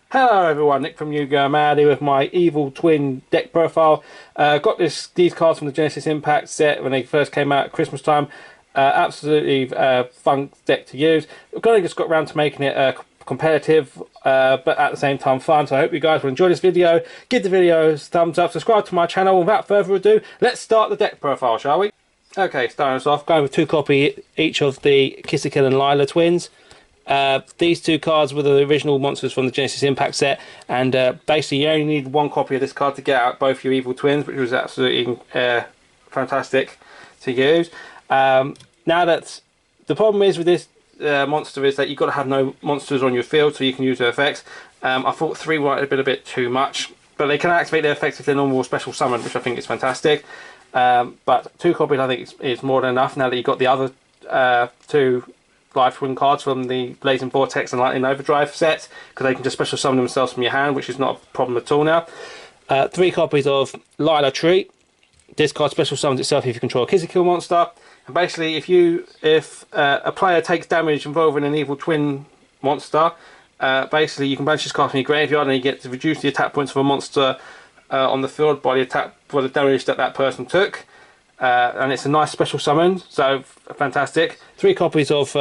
Hello everyone, Nick from YuGiOhMad here with my Evil Twin deck profile. Got these cards from the Genesis Impact set when they first came out at Christmas time. Absolutely fun deck to use. We've only just got around to making it competitive, but at the same time fun. So I hope you guys will enjoy this video. Give the videos a thumbs up, subscribe to my channel. Without further ado, let's start the deck profile, shall we? Okay, starting us off, going with 2 copy each of the Kill and Lila twins. These 2 cards were the original monsters from the Genesis Impact set, and basically you only need 1 copy of this card to get out both your evil twins, which was absolutely fantastic to use. Now that the problem is with this monster is that you've got to have no monsters on your field so you can use their effects. I thought 3 might have been a bit too much, but they can activate their effects if they're normal or special summon, which I think is fantastic. But 2 copies I think is more than enough now that you've got the other 2 live twin cards from the Blazing Vortex and Lightning Overdrive sets, because they can just special summon themselves from your hand, which is not a problem at all now. 3 copies of Lila Treat. This card special summons itself if you control a Kill monster. And basically, if a player takes damage involving an evil twin monster, basically you can banish this card from your graveyard and you get to reduce the attack points of a monster on the field by the damage that person took. And it's a nice special summon, so fantastic. 3 copies of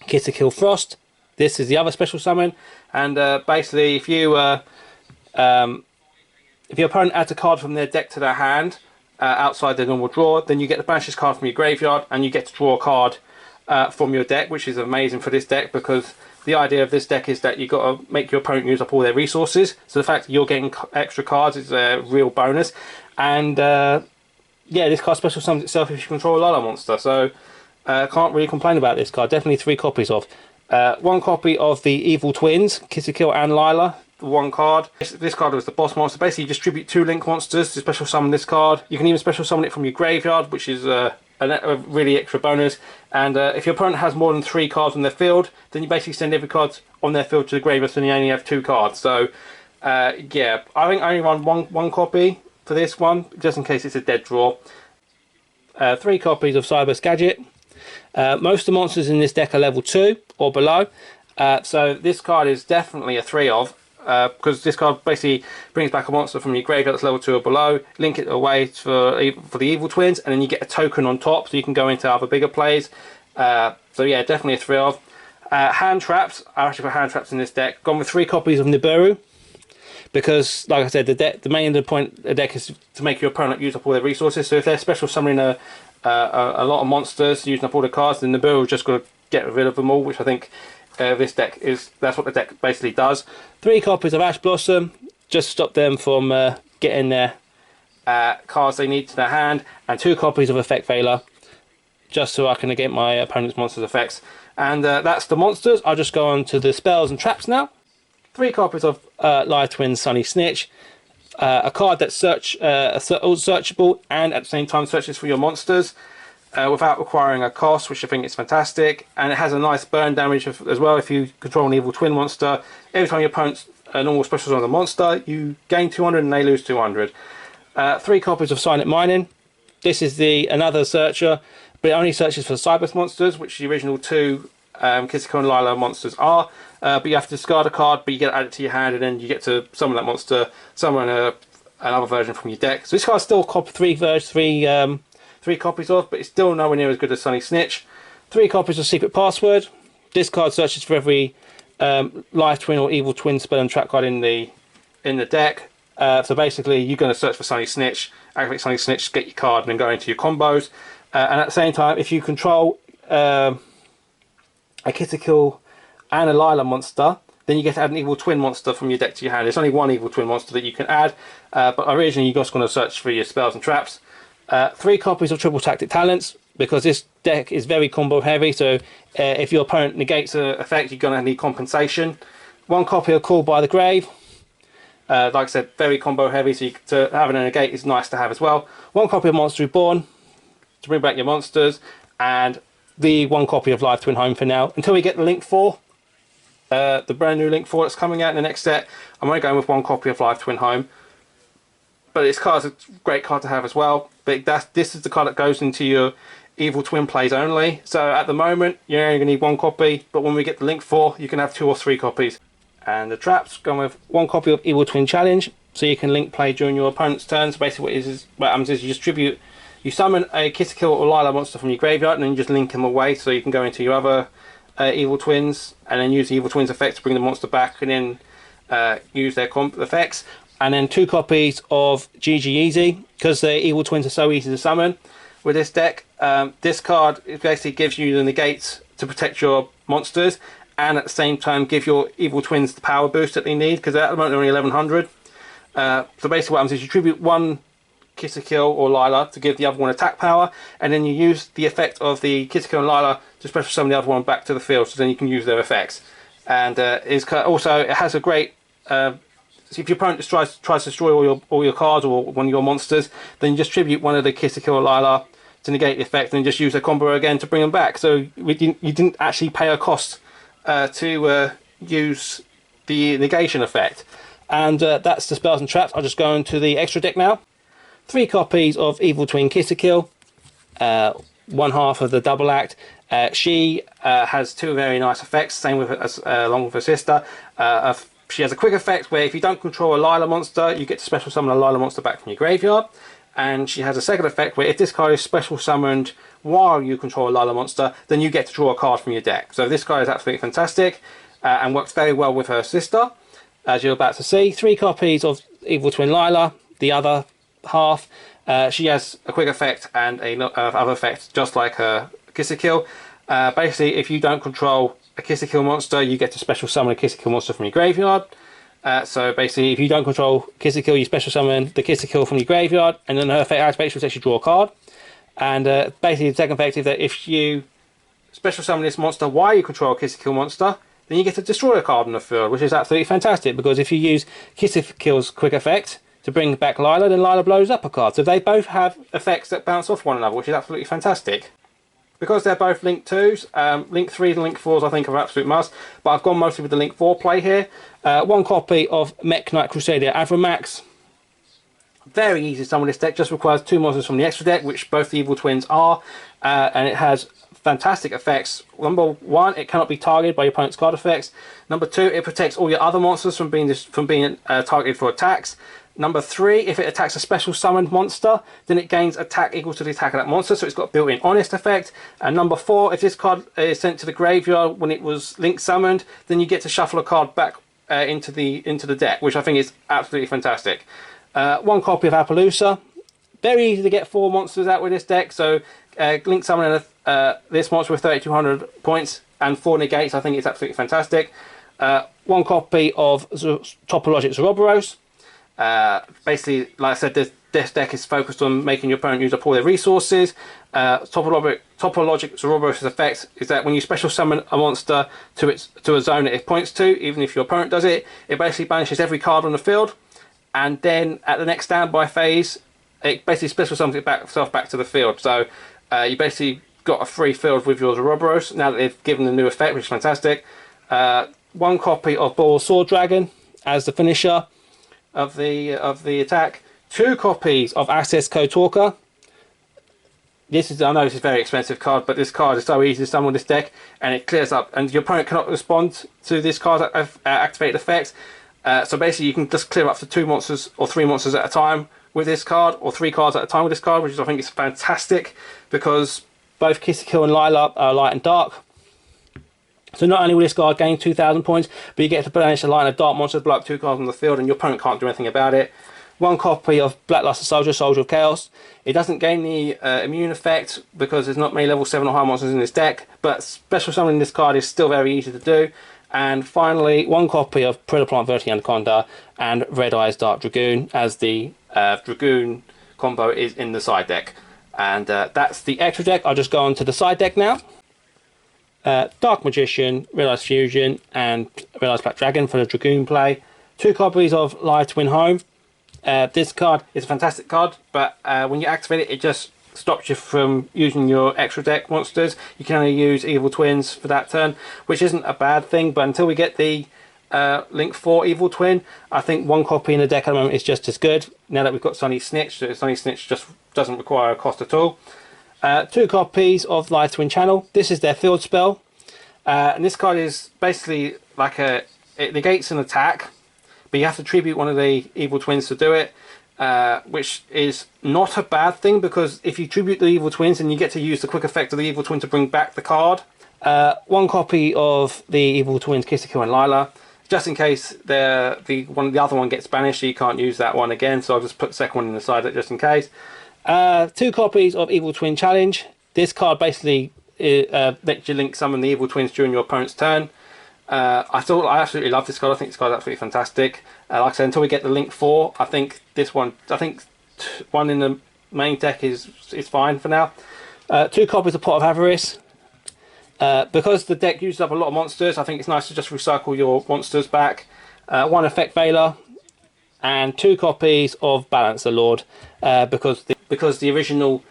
Kill Frost. This is the other special summon, and basically if your opponent adds a card from their deck to their hand outside their normal draw, then you get to banish this card from your graveyard and you get to draw a card from your deck, which is amazing for this deck, because the idea of this deck is that you've got to make your opponent use up all their resources, so the fact that you're getting extra cards is a real bonus. And yeah, this card special summons itself if you control a Lila monster, so can't really complain about this card. Definitely 3 copies of. 1 copy of the Evil Twins, Kill and Lila, 1 card. This card was the boss monster. Basically, you distribute 2 link monsters to special summon this card. You can even special summon it from your graveyard, which is a really extra bonus. And if your opponent has more than 3 cards on their field, then you basically send every card on their field to the graveyard, so you only have 2 cards. So yeah, I think I only run one copy for this one, just in case it's a dead draw. 3 copies of Cyber's Gadget. Most of the monsters in this deck are level 2 or below, so this card is definitely a 3 of, because this card basically brings back a monster from your graveyard that's level 2 or below, link it away for the evil twins, and then you get a token on top so you can go into other bigger plays. So yeah, definitely a 3 of. Hand traps. I actually put hand traps in this deck. Gone with 3 copies of Nibiru, because like I said, the main point of the deck is to make your opponent use up all their resources. So if they're special summoning a lot of monsters, using up all the cards, then Nibiru just got to get rid of them all, which I think this deck that's what the deck basically does. 3 copies of Ash Blossom, just to stop them from getting their cards they need to their hand, and 2 copies of Effect Veiler, just so I can negate my opponent's monsters' effects. And that's the monsters. I'll just go on to the spells and traps now. 3 copies of Live Twin Sunny Snitch, a card that's searchable and at the same time searches for your monsters without requiring a cost, which I think is fantastic. And it has a nice burn damage as well if you control an evil twin monster. Every time your opponent's normal specials on the monster, you gain 200 and they lose 200. 3 copies of Silent Mining. This is another searcher, but it only searches for Cybers monsters, which the original 2 Kill and Lila monsters are. But you have to discard a card, but you get added to your hand, and then you get to summon that monster, summon another version from your deck. So this card's still 3 copies of, but it's still nowhere near as good as Sunny Snitch. 3 copies of Secret Password. This card searches for every live twin or evil twin spell and trap card in the deck. So basically, you're going to search for Sunny Snitch, activate Sunny Snitch, get your card, and then go into your combos. And at the same time, if you control a Kill and a Lila monster, then you get to add an evil twin monster from your deck to your hand. There's only 1 evil twin monster that you can add, but originally you're just going to search for your spells and traps. 3 copies of Triple Tactic Talents, because this deck is very combo heavy, so if your opponent negates an effect, you're going to need compensation. 1 copy of Call by the Grave. Like I said, very combo heavy, so to have a negate is nice to have as well. 1 copy of Monster Reborn to bring back your monsters, and the 1 copy of Live Twin Home for now, until we get the Link 4. The brand new Link 4 that's coming out in the next set. I'm only going with 1 copy of Live Twin Home, but this card's a great card to have as well. But this is the card that goes into your evil twin plays only. So at the moment, you're only going to need 1 copy, but when we get the Link 4, you can have 2 or 3 copies. And the traps going with 1 copy of Evil Twin Challenge, so you can link play during your opponent's turn. So basically what happens is you summon a Kill or Lila monster from your graveyard, and then you just link them away, so you can go into your other Evil Twins, and then use the Evil Twins effect to bring the monster back, and then use their comp effects. And then 2 copies of YuGiOhMad, because the Evil Twins are so easy to summon with this deck. This card basically gives you the negates to protect your monsters, and at the same time give your Evil Twins the power boost that they need, because at the moment they're only 1100. So basically what happens is you tribute 1 Kill or Lila to give the other one attack power, and then you use the effect of the Kill and Lila to special summon the other one back to the field, so then you can use their effects. And it has a great so if your opponent tries to destroy all your cards or one of your monsters, then you just tribute 1 of the Kill or Lila to negate the effect, and then just use the combo again to bring them back. So you didn't actually pay a cost to use the negation effect. And that's the spells and traps. I'll just go into the extra deck now. 3 copies of Evil Twin Kill, 1 half of the double act. She has 2 very nice effects, same with along with her sister. She has a quick effect where if you don't control a Lila monster, you get to special summon a Lila monster back from your graveyard. And she has a second effect where if this card is special summoned while you control a Lila monster, then you get to draw a card from your deck. So this card is absolutely fantastic and works very well with her sister, as you're about to see. 3 copies of Evil Twin Lila, the other half. She has a quick effect and other effects just like her Kill. Basically, if you don't control a Kill monster, you get to special summon a Kill monster from your graveyard. So basically, if you don't control Kill, you special summon the Kill from your graveyard, and then her effect activates, which actually draw a card. And basically, the second effect is that if you special summon this monster while you control a Kill monster, then you get to destroy a card on the field, which is absolutely fantastic, because if you use Kill's quick effect to bring back Lila, then Lila blows up a card. So they both have effects that bounce off one another, which is absolutely fantastic. Because they're both Link 2s, Link 3s and Link 4s I think are an absolute must, but I've gone mostly with the Link 4 play here. 1 copy of Mech Knight Crusader Avramax. Very easy to summon this deck, just requires 2 monsters from the extra deck, which both the Evil Twins are, and it has fantastic effects. Number 1, it cannot be targeted by your opponent's card effects. Number 2, it protects all your other monsters from being targeted for attacks. Number 3, if it attacks a special summoned monster, then it gains attack equal to the attack of that monster, so it's got a built-in honest effect. And number 4, if this card is sent to the graveyard when it was link summoned, then you get to shuffle a card back into the deck, which I think is absolutely fantastic. 1 copy of Appaloosa. Very easy to get 4 monsters out with this deck, so link summoning this monster with 3200 points and 4 negates, I think it's absolutely fantastic. 1 copy of Topologic Zoroboros. Basically, like I said, this deck is focused on making your opponent use up all their resources. Topologic Zoroboros' effect is that when you special summon a monster to a zone that it points to, even if your opponent does it, it basically banishes every card on the field, and then at the next standby phase, it basically special summons itself back to the field. So you basically got a free field with your Zoroboros now that they've given the new effect, which is fantastic. 1 copy of Ball Sword Dragon as the finisher of the attack. 2 copies of Access Code Talker. I know this is a very expensive card, but this card is so easy to summon this deck, and it clears up, and your opponent cannot respond to this card's activated effects. So basically, you can just clear up to 2 monsters or 3 monsters at a time with this card, or 3 cards at a time with this card, which I think is fantastic, because both Kill and Lila are light and dark. So not only will this card gain 2000 points, but you get to banish a light and a dark monster to blow up 2 cards on the field, and your opponent can't do anything about it. 1 copy of Blackluster Soldier, Soldier of Chaos. It doesn't gain the immune effect because there's not many level 7 or higher monsters in this deck, but special summoning this card is still very easy to do. And finally, 1 copy of Predaplant Verti Anaconda and Red Eyes Dark Dragoon, as the Dragoon combo is in the side deck. And that's the extra deck. I'll just go on to the side deck now. Dark Magician, Red Eyes Fusion, and Red Eyes Black Dragon for the Dragoon play. 2 copies of Live Twin Home. This card is a fantastic card, but when you activate it, it just stops you from using your extra deck monsters. You can only use Evil Twins for that turn, which isn't a bad thing, but until we get the Link 4 Evil Twin, I think 1 copy in the deck at the moment is just as good. Now that we've got Sunny Snitch, Sunny Snitch just doesn't require a cost at all. 2 copies of Live Twin Channel. This is their field spell, and this card is basically like it negates an attack, but you have to tribute one of the evil twins to do it, which is not a bad thing, because if you tribute the evil twins, then you get to use the quick effect of the evil twin to bring back the card. One copy of the evil twins Kisako and Lila, just in case the other one gets banished, so you can't use that one again, so I'll just put the second one in the side just in case. 2 copies of Evil Twin Challenge. This card basically lets you link summon the evil twins during your opponent's turn. I absolutely love this card. I think this card is absolutely fantastic. Like I said, until we get the link 4, I think one in the main deck is fine for now. 2 copies of Pot of Avarice. Because the deck uses up a lot of monsters, I think it's nice to just recycle your monsters back. 1 Effect Veiler, and 2 copies of Balancer Lord, because the original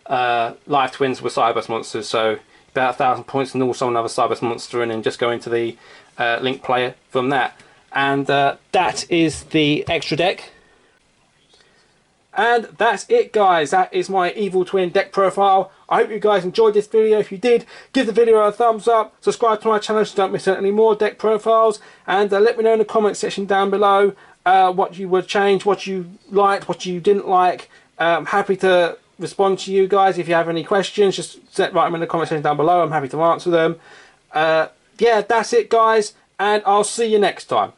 Live Twins were Cyberburst monsters, so about 1,000 points and also another Cyberburst monster, and then just go into the Link player from that. And that is the extra deck. And that's it, guys. That is my Evil Twin deck profile. I hope you guys enjoyed this video. If you did, give the video a thumbs up, subscribe to my channel so you don't miss out any more deck profiles, and let me know in the comment section down below what you would change, what you liked, what you didn't like. I'm happy to respond to you guys. If you have any questions, just write them in the comment section down below. I'm happy to answer them. Yeah, that's it, guys, and I'll see you next time.